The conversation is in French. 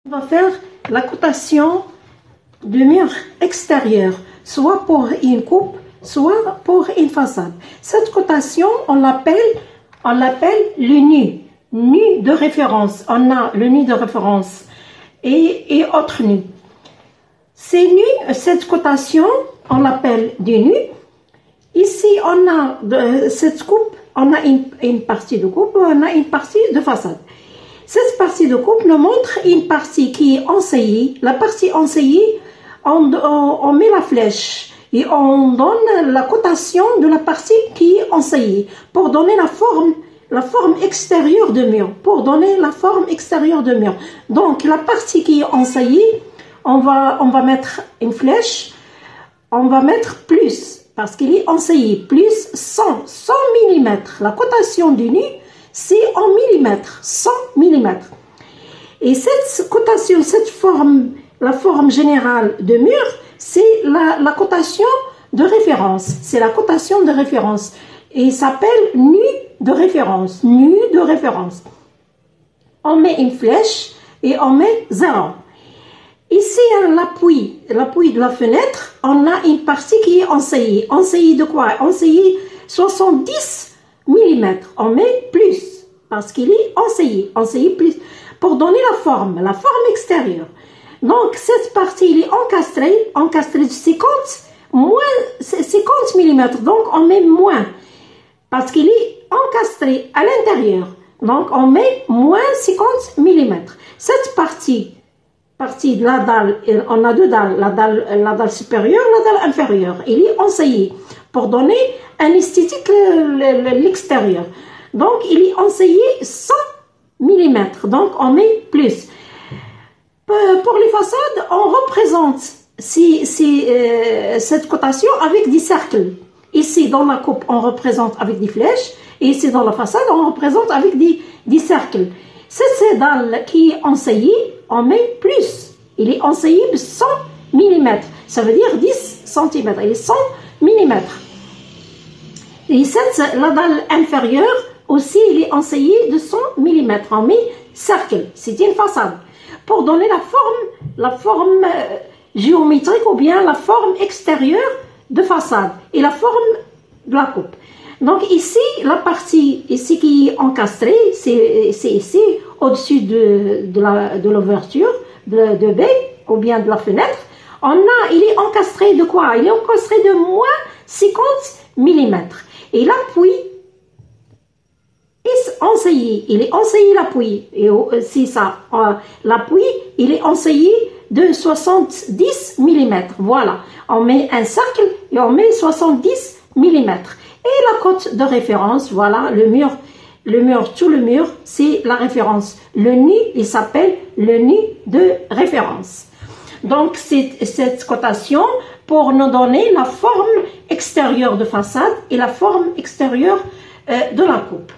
On va faire la cotation de mur extérieur, soit pour une coupe, soit pour une façade. Cette cotation, on l'appelle le nu, nu de référence. On a le nu de référence et autre nu. Ces nus, cette cotation, on l'appelle du nu. Ici, on a cette coupe, on a une partie de coupe, on a une partie de façade. Cette partie de coupe nous montre une partie qui est ensaillie. La partie ensaillie, on met la flèche et on donne la cotation de la partie qui est ensaillie pour donner la forme extérieure de mur. Pour donner la forme extérieure de mur. Donc, la partie qui est ensaillie, on va mettre une flèche, on va mettre plus, parce qu'il est ensaillé, plus 100 mm. La cotation du nu, c'est en millimètres, 100 mm. Et cette cotation, cette forme, la forme générale de mur, c'est la cotation de référence. C'est la cotation de référence. Et il s'appelle nu de référence. Nu de référence. On met une flèche et on met 0. Ici, l'appui de la fenêtre, on a une partie qui est ensaillée. Ensaillée de quoi? Ensaillée 70 mm. On met plus, parce qu'il est ensaillé. Ensaillé plus, pour donner la forme extérieure. Donc, cette partie, il est encastrée de 50 mm. Donc, on met moins, parce qu'il est encastré à l'intérieur. Donc, on met moins 50 mm. Cette partie de la dalle, on a deux dalles, la dalle supérieure, la dalle inférieure. Il est ensaillé pour donner un esthétique l'extérieur. Donc, il est ensaillé 100 mm. Donc, on met plus. Pour les façades, on représente cette cotation avec des cercles. Ici, dans la coupe, on représente avec des flèches. Et ici, dans la façade, on représente avec des cercles. Cette dalle qui est ensaillée, on met plus. Il est ensaillé de 100 mm. Ça veut dire 10 cm. Il est 100 mm. Et la dalle inférieure, aussi, il est ensaillé de 100 mm. On met cercle. C'est une façade. Pour donner la forme géométrique ou bien la forme extérieure de façade et la forme de la coupe. Donc ici, la partie ici qui est encastrée, c'est ici, au-dessus de l'ouverture, de baie, ou bien de la fenêtre. Il est encastré de quoi? Il est encastré de moins 50 mm. Et l'appui est ensaillé. Il est ensaillé l'appui. Et c'est ça. L'appui, il est ensaillé de 70 mm. Voilà. On met un cercle et on met 70 mm. Et la cote de référence, voilà, tout le mur, c'est la référence. Le nu, il s'appelle le nu de référence. Donc, c'est cette cotation pour nous donner la forme extérieure de façade et la forme extérieure de la coupe.